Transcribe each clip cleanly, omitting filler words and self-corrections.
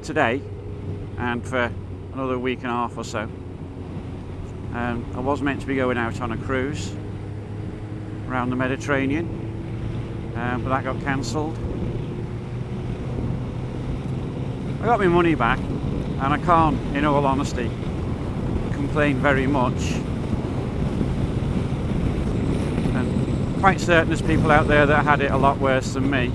today and for another week and a half or so. I was meant to be going out on a cruise around the Mediterranean, but that got cancelled. I got my money back, and I can't, in all honesty, complain very much. And quite certain there's people out there that had it a lot worse than me.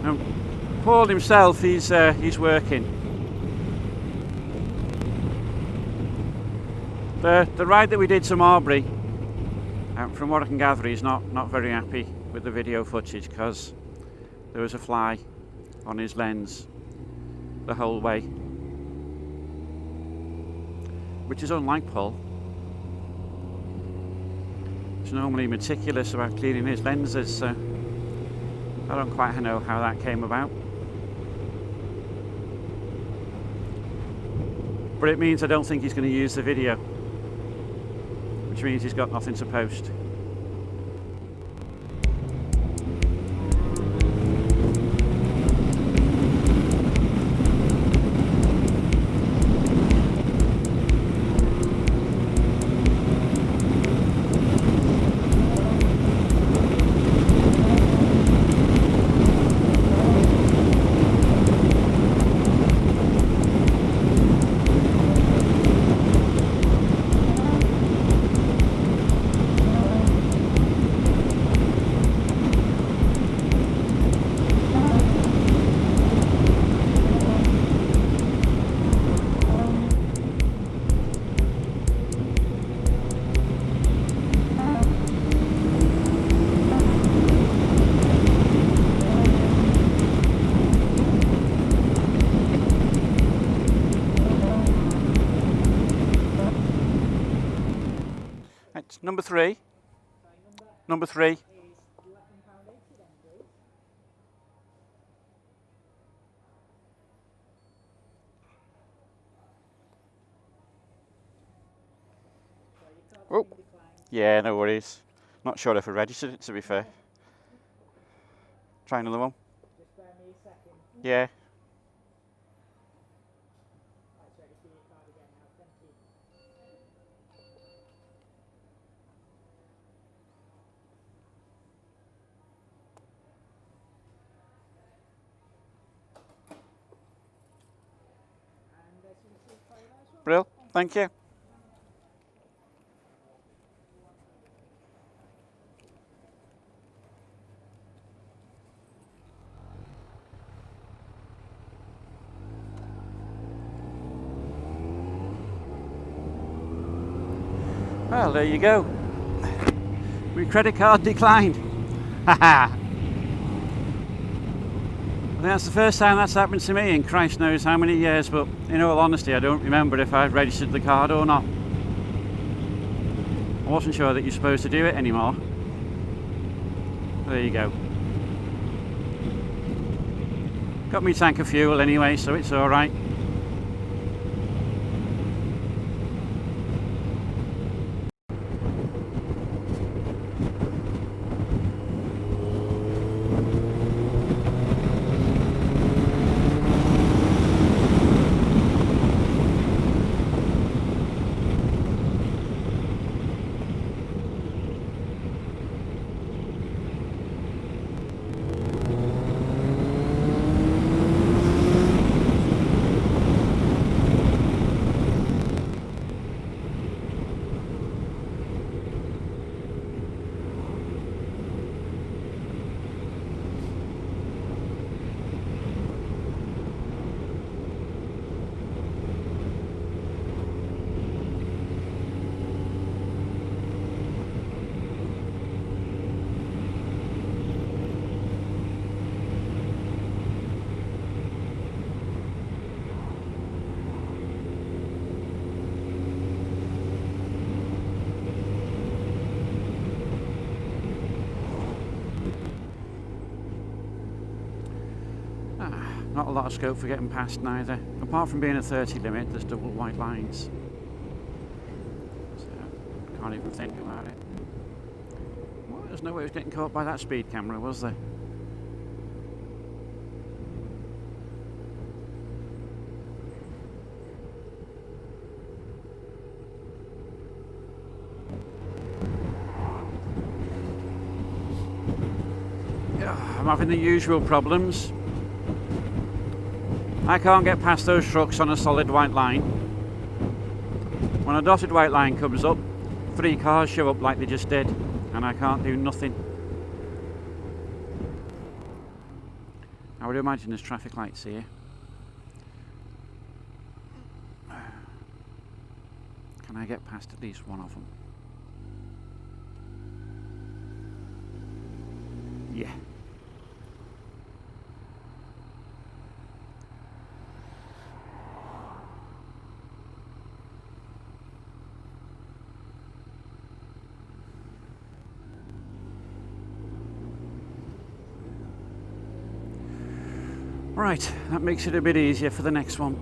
Now, Paul himself, he's working. The ride that we did to Marbury, from what I can gather, he's not very happy with the video footage because there was a fly on his lens the whole way, which is unlike Paul. He's normally meticulous about cleaning his lenses, so I don't quite know how that came about. But it means I don't think he's going to use the video, which means he's got nothing to post. Number three. Number three. Oh, yeah, no worries. Not sure if I registered it, to be fair. Try another one. Yeah. Brill, thank you. Well, there you go. My credit card declined. Haha. That's the first time that's happened to me in Christ knows how many years, but in all honesty I don't remember if I registered the card or not. I wasn't sure that you're supposed to do it anymore. There you go. Got me tank of fuel anyway, so it's alright. Not a lot of scope for getting past neither. Apart from being a 30 limit, there's double white lines. So, can't even think about it. no way it was getting caught by that speed camera, was there? I'm having the usual problems. I can't get past those trucks on a solid white line. When a dotted white line comes up, 3 cars show up like they just did, and I can't do nothing. I would imagine there's traffic lights here. Can I get past at least one of them? Yeah. Right, that makes it a bit easier for the next one.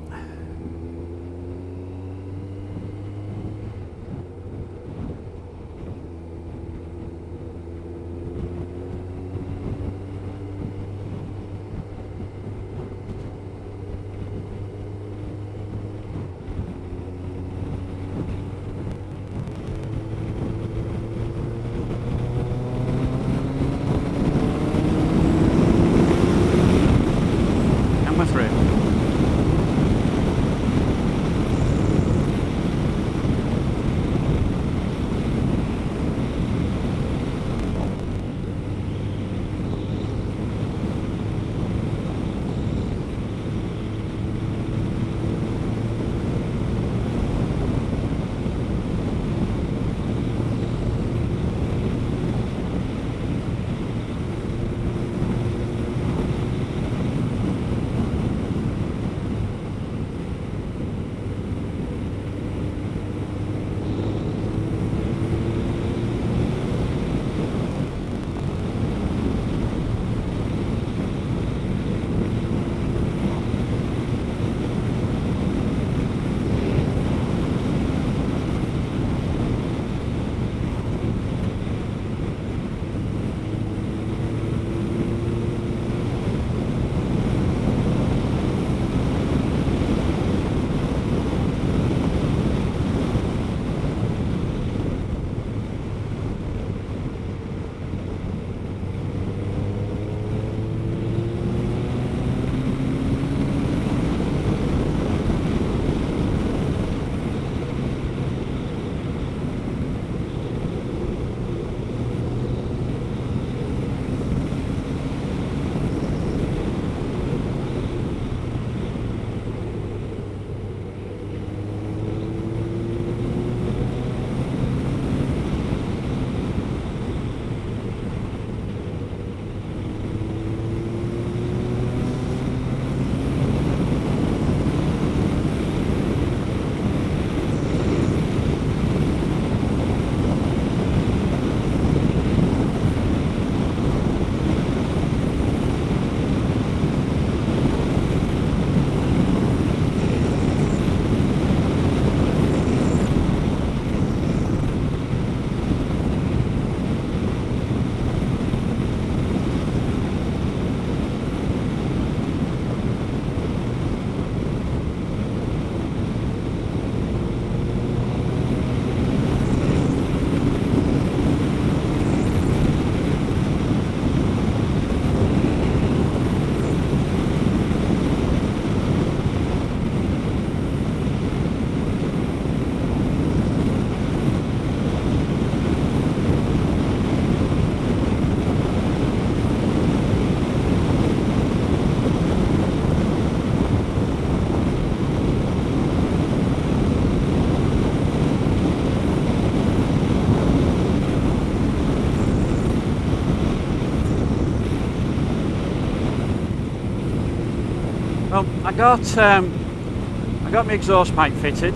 Well, I got my exhaust pipe fitted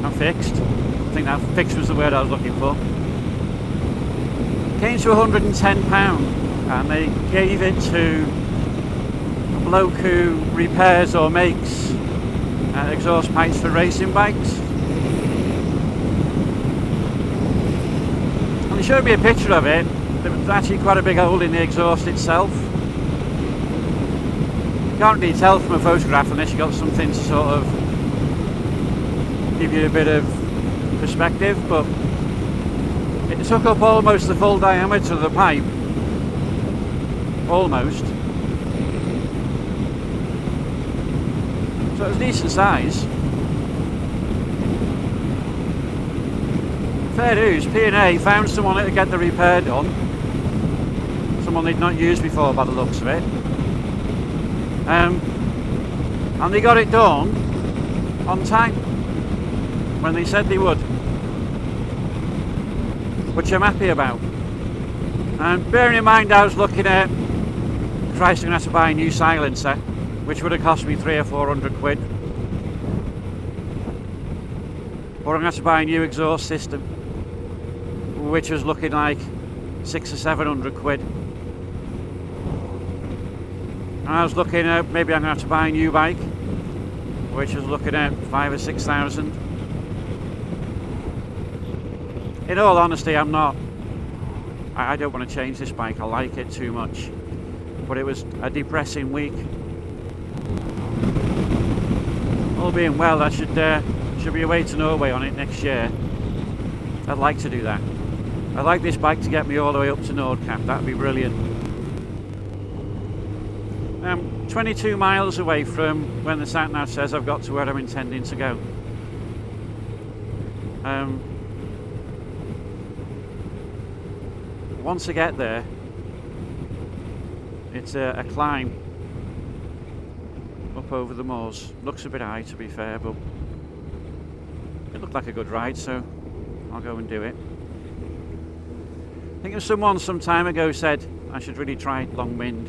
and fixed. I think that fixed was the word I was looking for. Came to £110 and they gave it to a bloke who repairs or makes exhaust pipes for racing bikes. And they showed me a picture of it. There was actually quite a big hole in the exhaust itself. You can't really tell from a photograph unless you got something to sort of give you a bit of perspective, but it took up almost the full diameter of the pipe. Almost. So it was decent size. Fair dues, P&A found someone to get the repair done. Someone they'd not used before by the looks of it. And they got it done on time, when they said they would. Which I'm happy about. And bearing in mind I was looking at, Christ, I'm going to have to buy a new silencer, which would have cost me 300 or 400 quid. Or I'm going to have to buy a new exhaust system, which was looking like 600 or 700 quid. And I was looking at, maybe I'm going to have to buy a new bike, which was looking at 5,000 or 6,000. In all honesty, I don't want to change this bike, I like it too much. But it was a depressing week. All being well, I should be away to Norway on it next year. I'd like to do that. I'd like this bike to get me all the way up to Nordkapp, that'd be brilliant. 22 miles away from when the sat-nav says I've got to where I'm intending to go. Once I get there, it's a climb up over the moors. Looks a bit high, to be fair, but it looked like a good ride, so I'll go and do it. I think someone some time ago said I should really try Long Mynd.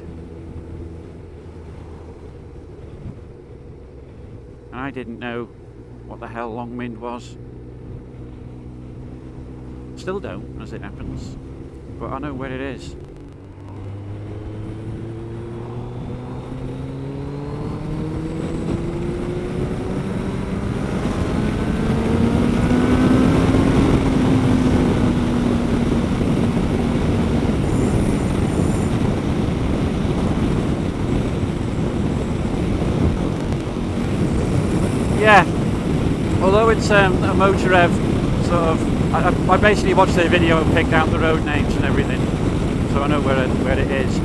And I didn't know what the hell Long Mynd was. Still don't, as it happens. But I know where it is. Yeah, although it's a motor rev sort of, I basically watched the video and picked out the road names and everything, so I know where it is.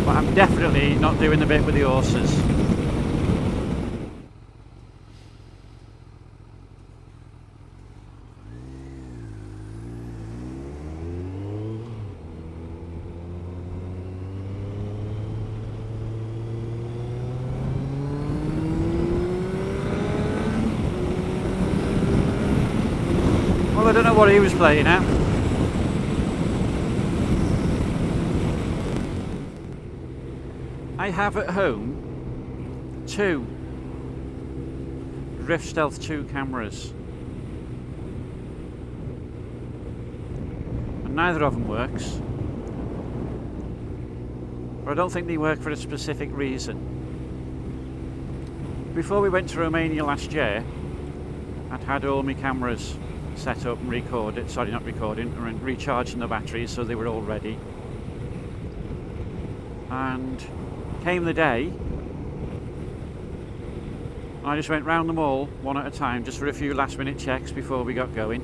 But I'm definitely not doing the bit with the horses. Well, I don't know what he was playing at. I have at home 2 Drift Stealth 2 cameras, and neither of them works. But I don't think they work for a specific reason. Before we went to Romania last year, I'd had all my cameras set up and recorded, sorry, not recording, recharging the batteries so they were all ready. And came the day, I just went round them all one at a time just for a few last minute checks before we got going,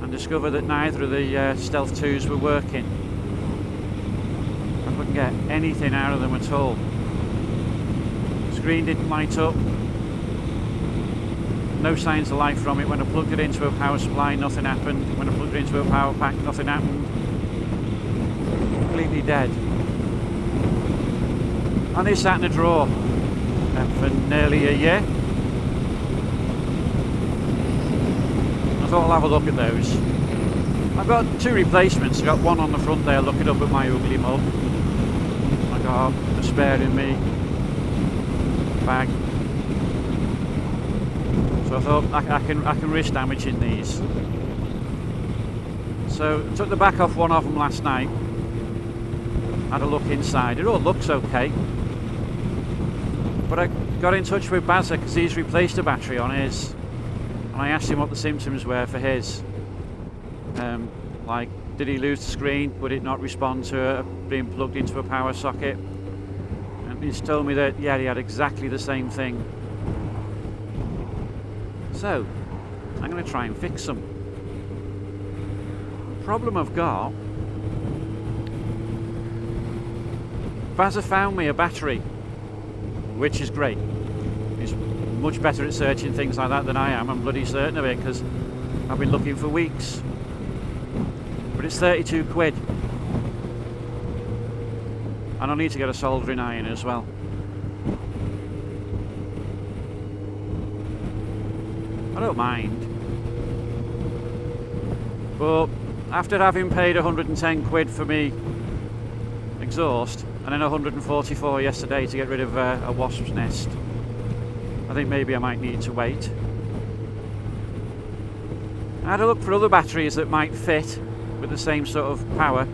and discovered that neither of the Stealth 2s were working. I couldn't get anything out of them at all. The screen didn't light up, no signs of life from it. When I plugged it into a power supply, nothing happened. When I plugged it into a power pack, nothing happened. Completely dead. And they sat in a drawer for nearly a year. I thought I'll have a look at those. I've got 2 replacements. I've got one on the front there looking up at my ugly mug. I got a spare in me bag. So I thought I can risk damaging these. So I took the back off one of them last night. Had a look inside. It all looks okay. But I got in touch with Bazza because he's replaced a battery on his. And I asked him what the symptoms were for his. Like, did he lose the screen? Would it not respond to being plugged into a power socket? And he's told me that, yeah, he had exactly the same thing. So, I'm going to try and fix them. The problem I've got, Baz has found me a battery, which is great. He's much better at searching things like that than I am. I'm bloody certain of it, because I've been looking for weeks. But it's 32 quid. And I need to get a soldering iron as well. I don't mind. But after having paid 110 quid for me exhaust, and then 144 yesterday to get rid of a wasp's nest, I think maybe I might need to wait. I had a look for other batteries that might fit with the same sort of power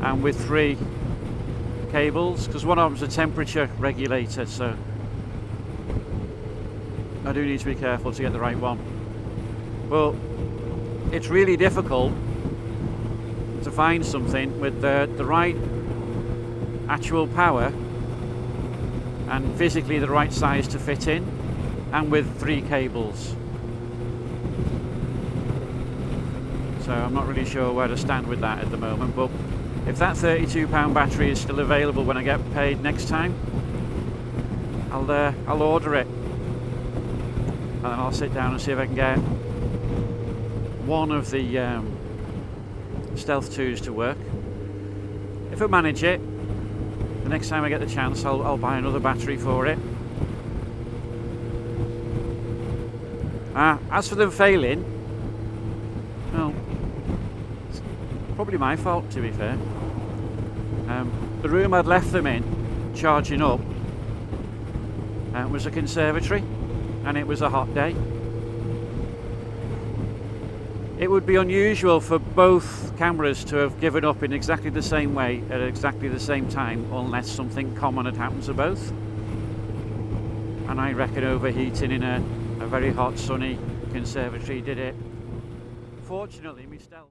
and with 3 cables, because one of them's a temperature regulator, so I do need to be careful to get the right one. But it's really difficult to find something with the right actual power and physically the right size to fit in, and with 3 cables. So I'm not really sure where to stand with that at the moment, but if that £32 battery is still available when I get paid next time, I'll order it, and then I'll sit down and see if I can get one of the Stealth 2s to work. If I manage it, the next time I get the chance, I'll buy another battery for it. As for them failing, well, it's probably my fault, to be fair. The room I'd left them in, charging up, was a conservatory, and it was a hot day. It would be unusual for both cameras to have given up in exactly the same way at exactly the same time, unless something common had happened to both. And I reckon overheating in a very hot, sunny conservatory did it. Fortunately, my Stealth